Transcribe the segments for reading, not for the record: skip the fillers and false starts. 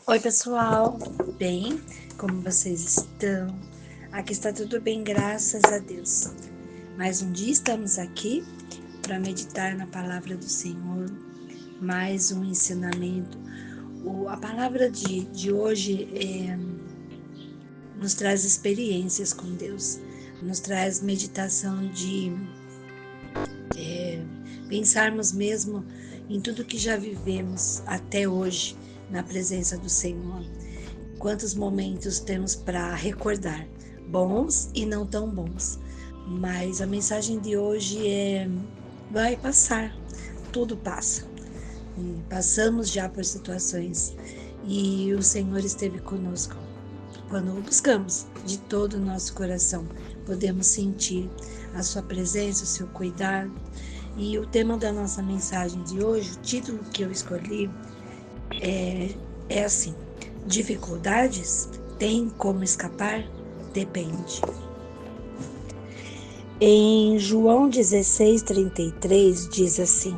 Oi, pessoal, tudo bem? Como vocês estão? Aqui está tudo bem, graças a Deus. Mais um dia estamos aqui para meditar na palavra do Senhor, mais um ensinamento. A palavra de hoje nos traz experiências com Deus, nos traz meditação de pensarmos mesmo em tudo que já vivemos até hoje na presença do Senhor. Quantos momentos temos para recordar, bons e não tão bons. Mas a mensagem de hoje vai passar, tudo passa. E passamos já por situações e o Senhor esteve conosco. Quando o buscamos de todo o nosso coração, podemos sentir a sua presença, o seu cuidado. E o tema da nossa mensagem de hoje, o título que eu escolhi é assim: dificuldades? Tem como escapar? Depende. Em João 16:33 diz assim: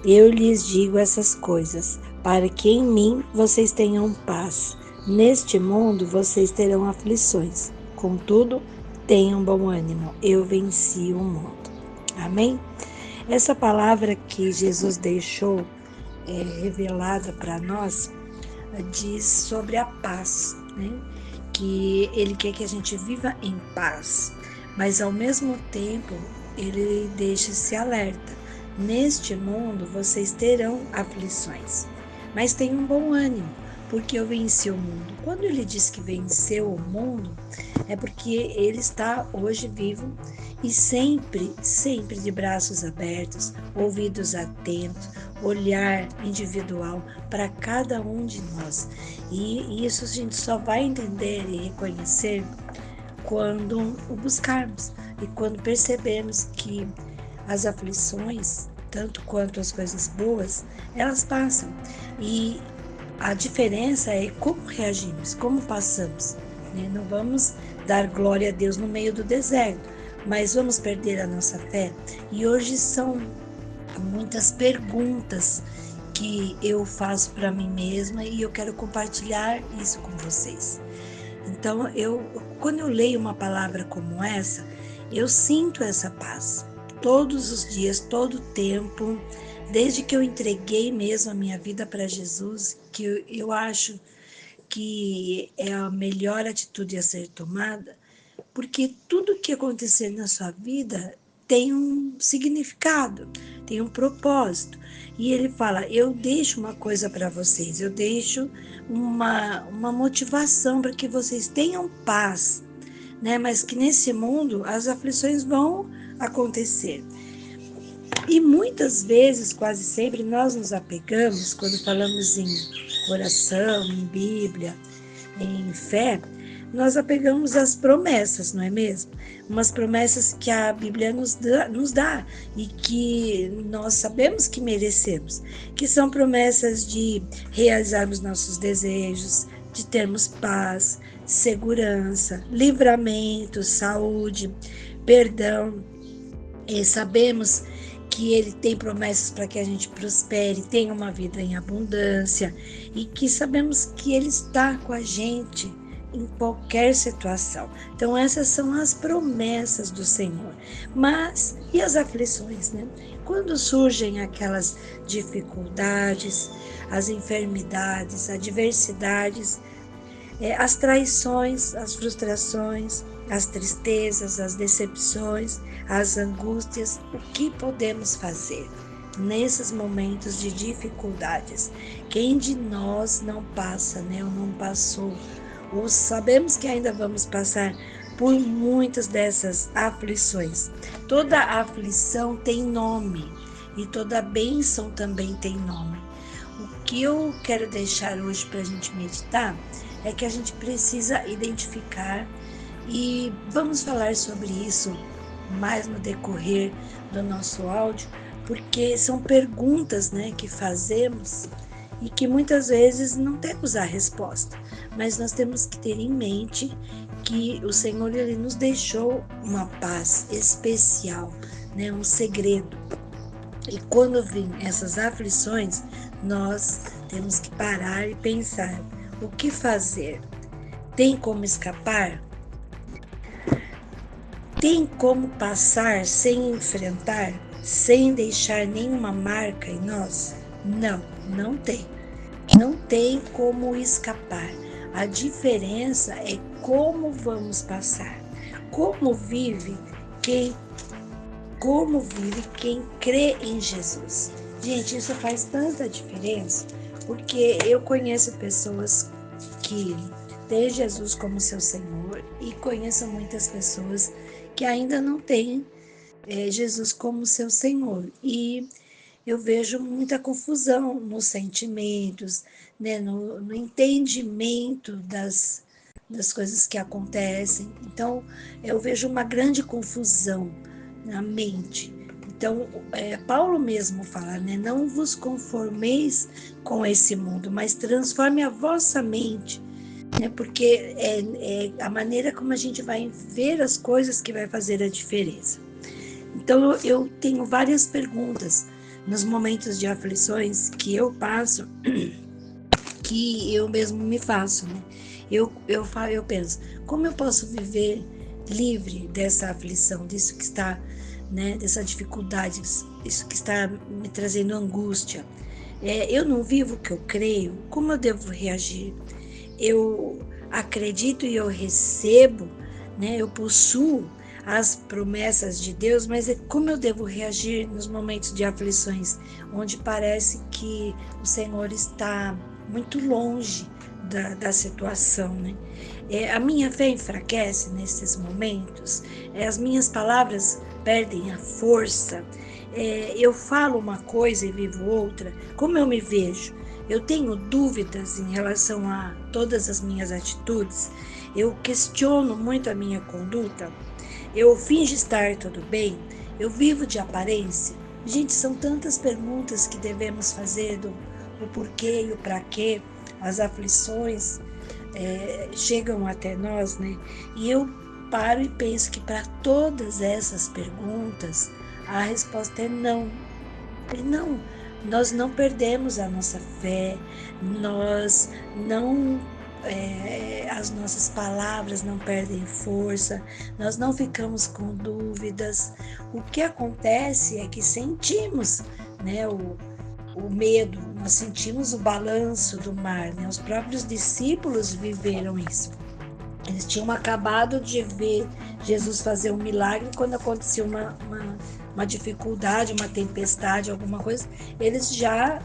Eu lhes digo essas coisas, para que em mim vocês tenham paz. Neste mundo vocês terão aflições. Contudo, tenham bom ânimo. Eu venci o mundo. Amém? Essa palavra que Jesus deixou revelada para nós diz sobre a paz, né? Que ele quer que a gente viva em paz, mas ao mesmo tempo ele deixa esse alerta: neste mundo vocês terão aflições, mas tenham um bom ânimo, porque eu venci o mundo. Quando ele diz que venceu o mundo, é porque ele está hoje vivo e sempre de braços abertos, ouvidos atentos, olhar individual para cada um de nós. E isso a gente só vai entender e reconhecer quando o buscarmos e quando percebemos que as aflições, tanto quanto as coisas boas, elas passam. E a diferença é como reagimos, como passamos. Né? Não vamos dar glória a Deus no meio do deserto, mas vamos perder a nossa fé. E hoje são muitas perguntas que eu faço para mim mesma e eu quero compartilhar isso com vocês. Então, quando eu leio uma palavra como essa, eu sinto essa paz. Todos os dias, todo o tempo, desde que eu entreguei mesmo a minha vida para Jesus, que eu acho que é a melhor atitude a ser tomada, porque tudo que acontecer na sua vida tem um significado, tem um propósito. E ele fala: eu deixo uma coisa para vocês, eu deixo uma motivação para que vocês tenham paz, né? Mas que nesse mundo as aflições vão acontecer. E muitas vezes, quase sempre, nós nos apegamos, quando falamos em oração, em Bíblia, em fé, nós apegamos às promessas, não é mesmo? Umas promessas que a Bíblia nos dá e que nós sabemos que merecemos, que são promessas de realizarmos nossos desejos, de termos paz, segurança, livramento, saúde, perdão. E sabemos que Ele tem promessas para que a gente prospere, tenha uma vida em abundância e que sabemos que Ele está com a gente em qualquer situação. Então essas são as promessas do Senhor. Mas e as aflições, né? Quando surgem aquelas dificuldades, as enfermidades, adversidades, as traições, as frustrações, as tristezas, as decepções, as angústias, o que podemos fazer nesses momentos de dificuldades? Quem de nós não passa, né, ou não passou, ou sabemos que ainda vamos passar por muitas dessas aflições? Toda aflição tem nome e toda bênção também tem nome. O que eu quero deixar hoje para a gente meditar é que a gente precisa identificar, e vamos falar sobre isso mais no decorrer do nosso áudio, porque são perguntas, né, que fazemos e que muitas vezes não temos a resposta, mas nós temos que ter em mente que o Senhor, Ele nos deixou uma paz especial, né, um segredo. E quando vêm essas aflições, nós temos que parar e pensar: o que fazer? Tem como escapar? Tem como passar sem enfrentar, sem deixar nenhuma marca em nós? Não, não tem. Não tem como escapar. A diferença é como vamos passar. Como vive quem como vive quem crê em Jesus. Gente, isso faz tanta diferença, porque eu conheço pessoas que têm Jesus como seu Senhor e conheço muitas pessoas que ainda não têm Jesus como seu Senhor. E eu vejo muita confusão nos sentimentos, né, no entendimento das coisas que acontecem. Então, eu vejo uma grande confusão na mente. Então, Paulo mesmo fala, né, não vos conformeis com esse mundo, mas transforme a vossa mente, né, porque é a maneira como a gente vai ver as coisas que vai fazer a diferença. Então, eu tenho várias perguntas nos momentos de aflições que eu passo, que eu mesmo me faço, né? Eu penso, como eu posso viver livre dessa aflição, disso que está, né, dessa dificuldade, isso que está me trazendo angústia? Eu não vivo o que eu creio, como eu devo reagir? Eu acredito e eu recebo, né? Eu possuo as promessas de Deus, mas como eu devo reagir nos momentos de aflições, onde parece que o Senhor está muito longe da situação, né? A minha fé enfraquece nesses momentos, as minhas palavras perdem a força, eu falo uma coisa e vivo outra, como eu me vejo? Eu tenho dúvidas em relação a todas as minhas atitudes, eu questiono muito a minha conduta, eu finjo estar tudo bem, eu vivo de aparência. Gente, são tantas perguntas que devemos fazer do o porquê e o para quê, as aflições chegam até nós, né? E eu paro e penso que para todas essas perguntas, a resposta é não. E não, nós não perdemos a nossa fé, nós não, as nossas palavras não perdem força, nós não ficamos com dúvidas. O que acontece é que sentimos, né, o medo, nós sentimos o balanço do mar, né? Os próprios discípulos viveram isso. Eles tinham acabado de ver Jesus fazer um milagre quando acontecia uma dificuldade, uma tempestade, alguma coisa, eles já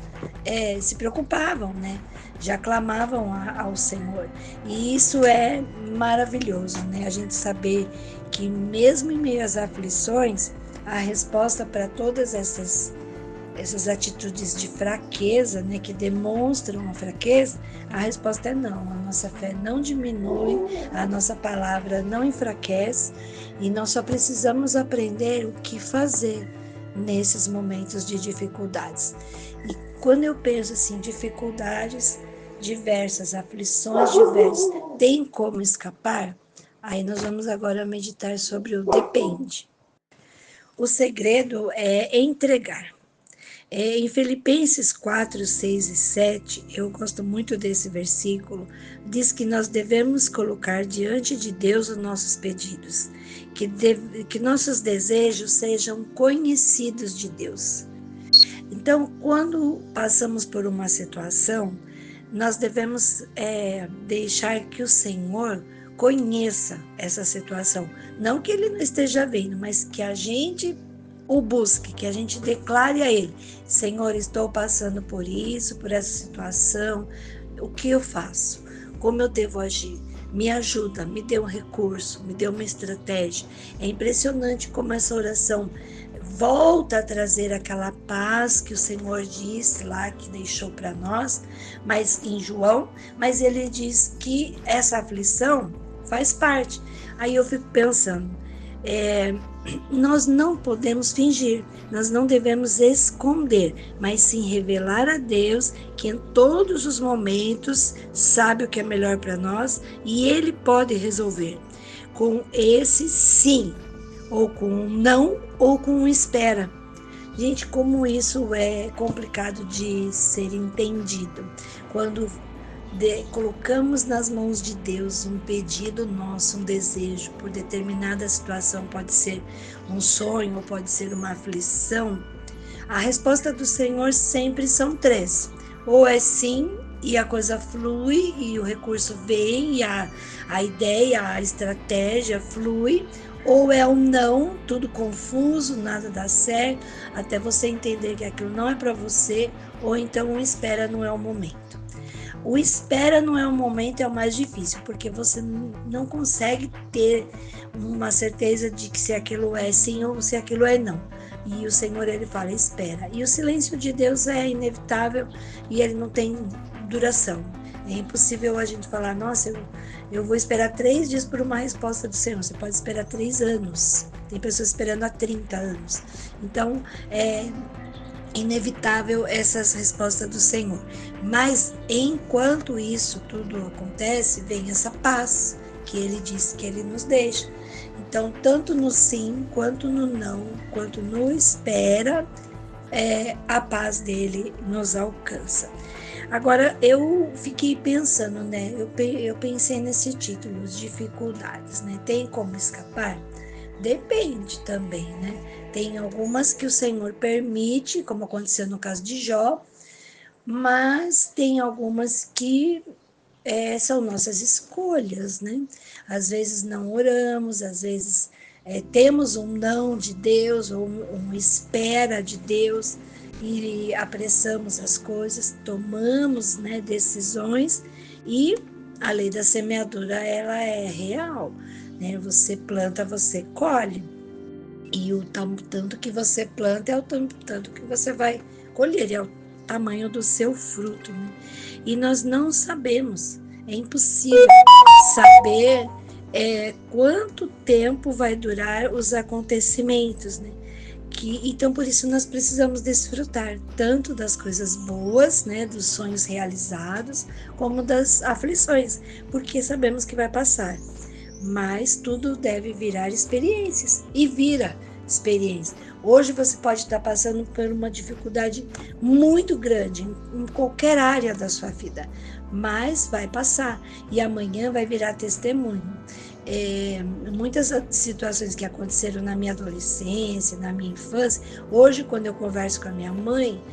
se preocupavam, né? Já clamavam ao Senhor. E isso é maravilhoso, né? A gente saber que mesmo em meio às aflições, a resposta para todas essas atitudes de fraqueza, né, que demonstram a fraqueza, a resposta é não. A nossa fé não diminui, a nossa palavra não enfraquece e nós só precisamos aprender o que fazer nesses momentos de dificuldades. E quando eu penso assim, dificuldades diversas, aflições diversas, tem como escapar? Aí nós vamos agora meditar sobre o depende. O segredo é entregar. Em Filipenses 4, 6 e 7, eu gosto muito desse versículo, diz que nós devemos colocar diante de Deus os nossos pedidos, que nossos desejos sejam conhecidos de Deus. Então, quando passamos por uma situação, nós devemos deixar que o Senhor conheça essa situação. Não que Ele não esteja vendo, mas que a gente o busque, que a gente declare a Ele: Senhor, estou passando por isso, por essa situação, o que eu faço? Como eu devo agir? Me ajuda, me dê um recurso, me dê uma estratégia. É impressionante como essa oração volta a trazer aquela paz que o Senhor disse lá, que deixou para nós, mas em João, mas ele diz que essa aflição faz parte. Aí eu fico pensando, nós não podemos fingir, nós não devemos esconder, mas sim revelar a Deus que em todos os momentos sabe o que é melhor para nós e Ele pode resolver. Com esse sim, ou com um não, ou com um espera. Gente, como isso é complicado de ser entendido. Quando colocamos nas mãos de Deus um pedido nosso, um desejo por determinada situação, pode ser um sonho ou pode ser uma aflição, a resposta do Senhor sempre são três. Ou é sim, e a coisa flui, e o recurso vem, e a ideia, a estratégia flui, ou é um não, tudo confuso, nada dá certo, até você entender que aquilo não é para você, ou então um espera, não é o momento. O espera não é o momento, é o mais difícil, porque você não consegue ter uma certeza de que se aquilo é sim ou se aquilo é não. E o Senhor, ele fala, espera. E o silêncio de Deus é inevitável e ele não tem duração. É impossível a gente falar, nossa, eu vou esperar 3 dias por uma resposta do Senhor. Você pode esperar 3 anos. Tem pessoas esperando há 30 anos. Então, é inevitável essas respostas do Senhor. Mas enquanto isso tudo acontece, vem essa paz que ele disse que ele nos deixa. Então, tanto no sim, quanto no não, quanto no espera, a paz dele nos alcança. Agora, eu fiquei pensando, né? Eu pensei nesse título, dificuldades, né? Tem como escapar? Depende também, né? Tem algumas que o Senhor permite, como aconteceu no caso de Jó, mas tem algumas que são nossas escolhas, né? Às vezes não oramos, às vezes temos um não de Deus ou uma espera de Deus e apressamos as coisas, tomamos, né, decisões e a lei da semeadura ela é real, né? Você planta, você colhe. E o tanto que você planta é o tanto que você vai colher, é o tamanho do seu fruto, né? E nós não sabemos, é impossível saber quanto tempo vai durar os acontecimentos, né? Então, por isso, nós precisamos desfrutar tanto das coisas boas, né, dos sonhos realizados, como das aflições, porque sabemos que vai passar. Mas tudo deve virar experiências e vira experiência. Hoje você pode estar passando por uma dificuldade muito grande em qualquer área da sua vida, mas vai passar e amanhã vai virar testemunho. Muitas situações que aconteceram na minha adolescência, na minha infância, hoje quando eu converso com a minha mãe,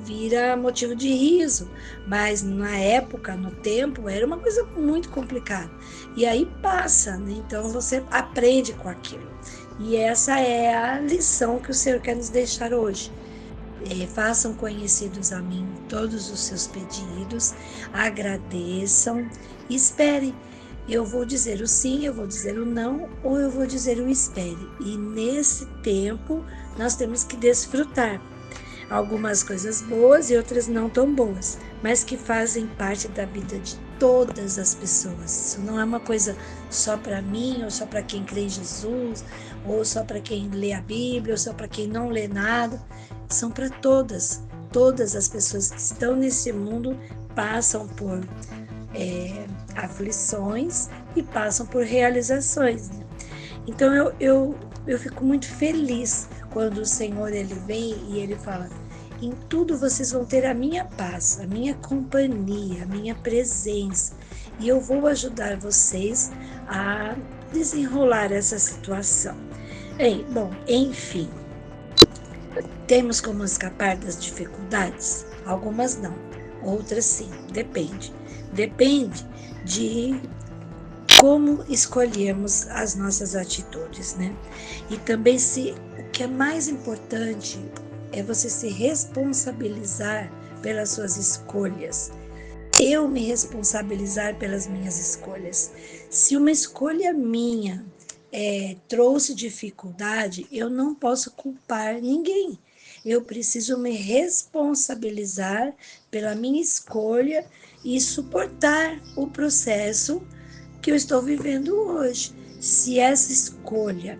vira motivo de riso, mas na época, no tempo, era uma coisa muito complicada. E aí passa, né? Então você aprende com aquilo. E essa é a lição que o Senhor quer nos deixar hoje. Façam conhecidos a mim todos os seus pedidos, agradeçam, esperem. Eu vou dizer o sim, eu vou dizer o não, ou eu vou dizer o espere. E nesse tempo, nós temos que desfrutar. Algumas coisas boas e outras não tão boas, mas que fazem parte da vida de todas as pessoas. Isso não é uma coisa só para mim, ou só para quem crê em Jesus, ou só para quem lê a Bíblia, ou só para quem não lê nada. São para todas. Todas as pessoas que estão nesse mundo passam por aflições e passam por realizações. Né? Então eu fico muito feliz quando o Senhor ele vem e ele fala: em tudo vocês vão ter a minha paz, a minha companhia, a minha presença, e eu vou ajudar vocês a desenrolar essa situação. Bom, enfim, temos como escapar das dificuldades? Algumas não, outras sim, depende. Depende de como escolhemos as nossas atitudes, né? E também o que é mais importante é você se responsabilizar pelas suas escolhas. Eu me responsabilizar pelas minhas escolhas. Se uma escolha minha trouxe dificuldade, eu não posso culpar ninguém. Eu preciso me responsabilizar pela minha escolha e suportar o processo que eu estou vivendo hoje. Se essa escolha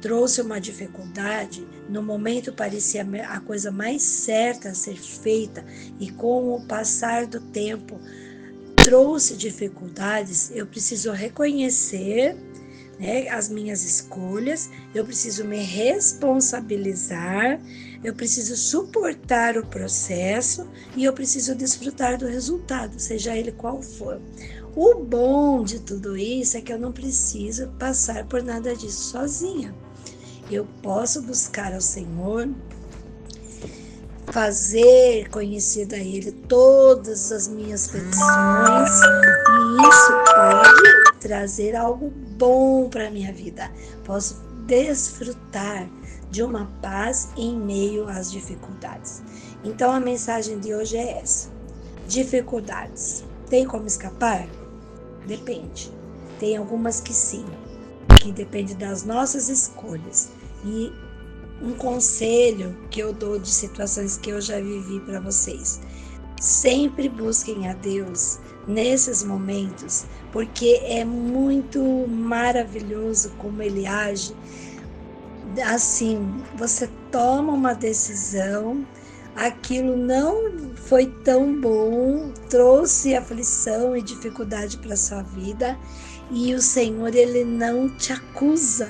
trouxe uma dificuldade, no momento parecia a coisa mais certa a ser feita, e com o passar do tempo trouxe dificuldades, eu preciso reconhecer, né, as minhas escolhas, eu preciso me responsabilizar, eu preciso suportar o processo e eu preciso desfrutar do resultado, seja ele qual for. O bom de tudo isso é que eu não preciso passar por nada disso sozinha. Eu posso buscar ao Senhor, fazer conhecida a Ele todas as minhas petições, e isso pode trazer algo bom para a minha vida. Posso desfrutar de uma paz em meio às dificuldades. Então a mensagem de hoje é essa: dificuldades. Tem como escapar? Depende. Tem algumas que sim, que depende das nossas escolhas. E um conselho que eu dou de situações que eu já vivi para vocês: sempre busquem a Deus nesses momentos, porque é muito maravilhoso como Ele age. Assim, você toma uma decisão, aquilo não foi tão bom, trouxe aflição e dificuldade para sua vida, e o Senhor, Ele não te acusa,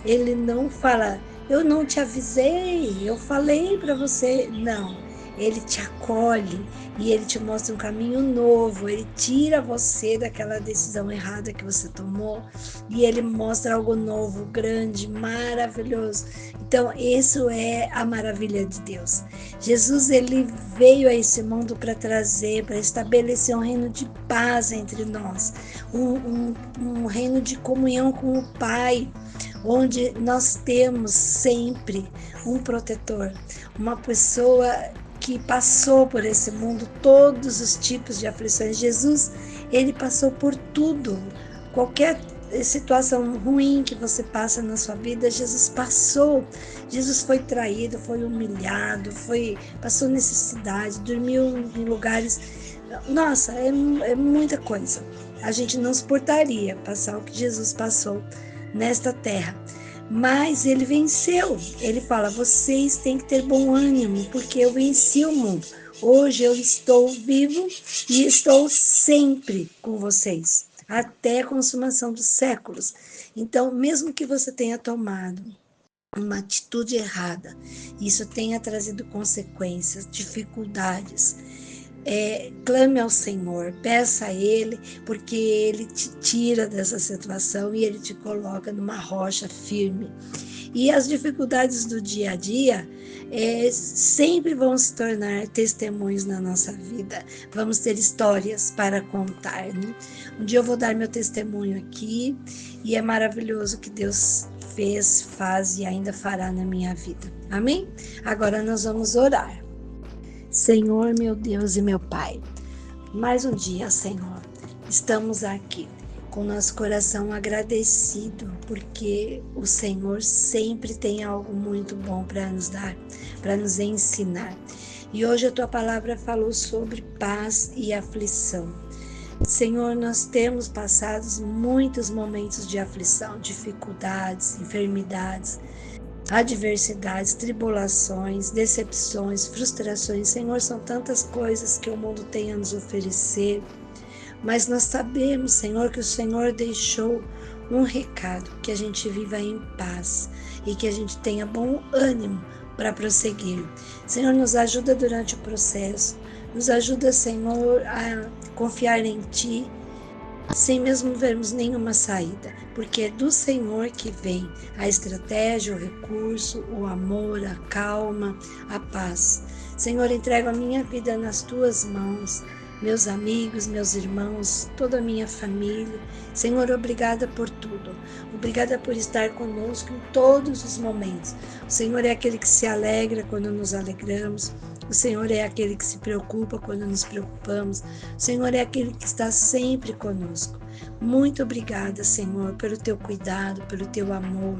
Ele não fala: eu não te avisei, eu falei para você. Não, Ele te acolhe e Ele te mostra um caminho novo, Ele tira você daquela decisão errada que você tomou e Ele mostra algo novo, grande, maravilhoso. Então, isso é a maravilha de Deus. Jesus, Ele veio a esse mundo para trazer, para estabelecer um reino de paz entre nós, um reino de comunhão com o Pai, onde nós temos sempre um protetor, uma pessoa que passou por esse mundo todos os tipos de aflições. Jesus, Ele passou por tudo. Qualquer situação ruim que você passa na sua vida, Jesus passou. Jesus foi traído, foi humilhado, passou necessidade, dormiu em lugares. Nossa, é muita coisa. A gente não suportaria passar o que Jesus passou nesta terra. Mas Ele venceu. Ele fala: vocês têm que ter bom ânimo, porque eu venci o mundo. Hoje eu estou vivo e estou sempre com vocês, até a consumação dos séculos. Então, mesmo que você tenha tomado uma atitude errada, isso tenha trazido consequências, dificuldades, clame ao Senhor, peça a Ele, porque Ele te tira dessa situação e Ele te coloca numa rocha firme. E as dificuldades do dia a dia sempre vão se tornar testemunhos na nossa vida. Vamos ter histórias para contar, né? Um dia eu vou dar meu testemunho aqui, e é maravilhoso o que Deus fez, faz e ainda fará na minha vida. Amém? Agora nós vamos orar. Senhor, meu Deus e meu Pai, mais um dia, Senhor, estamos aqui com nosso coração agradecido, porque o Senhor sempre tem algo muito bom para nos dar, para nos ensinar. E hoje a Tua palavra falou sobre paz e aflição. Senhor, nós temos passado muitos momentos de aflição, dificuldades, enfermidades, adversidades, tribulações, decepções, frustrações. Senhor, são tantas coisas que o mundo tem a nos oferecer, mas nós sabemos, Senhor, que o Senhor deixou um recado: que a gente viva em paz e que a gente tenha bom ânimo para prosseguir. Senhor, nos ajuda durante o processo, nos ajuda, Senhor, a confiar em Ti, sem mesmo vermos nenhuma saída, porque é do Senhor que vem a estratégia, o recurso, o amor, a calma, a paz. Senhor, entrego a minha vida nas Tuas mãos, meus amigos, meus irmãos, toda a minha família. Senhor, obrigada por tudo. Obrigada por estar conosco em todos os momentos. O Senhor é aquele que se alegra quando nos alegramos. O Senhor é aquele que se preocupa quando nos preocupamos. O Senhor é aquele que está sempre conosco. Muito obrigada, Senhor, pelo Teu cuidado, pelo Teu amor,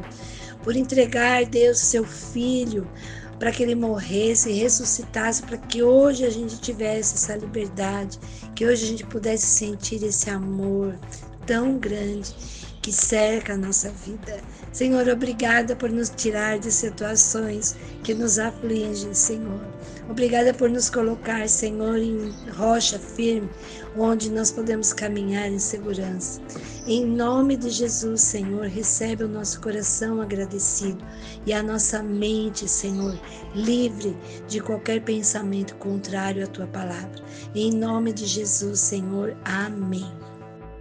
por entregar, Deus, Seu Filho, para que Ele morresse e ressuscitasse, para que hoje a gente tivesse essa liberdade, que hoje a gente pudesse sentir esse amor tão grande que cerca a nossa vida. Senhor, obrigada por nos tirar de situações que nos afligem, Senhor. Obrigada por nos colocar, Senhor, em rocha firme, onde nós podemos caminhar em segurança. Em nome de Jesus, Senhor, recebe o nosso coração agradecido e a nossa mente, Senhor, livre de qualquer pensamento contrário à tua palavra. Em nome de Jesus, Senhor, amém.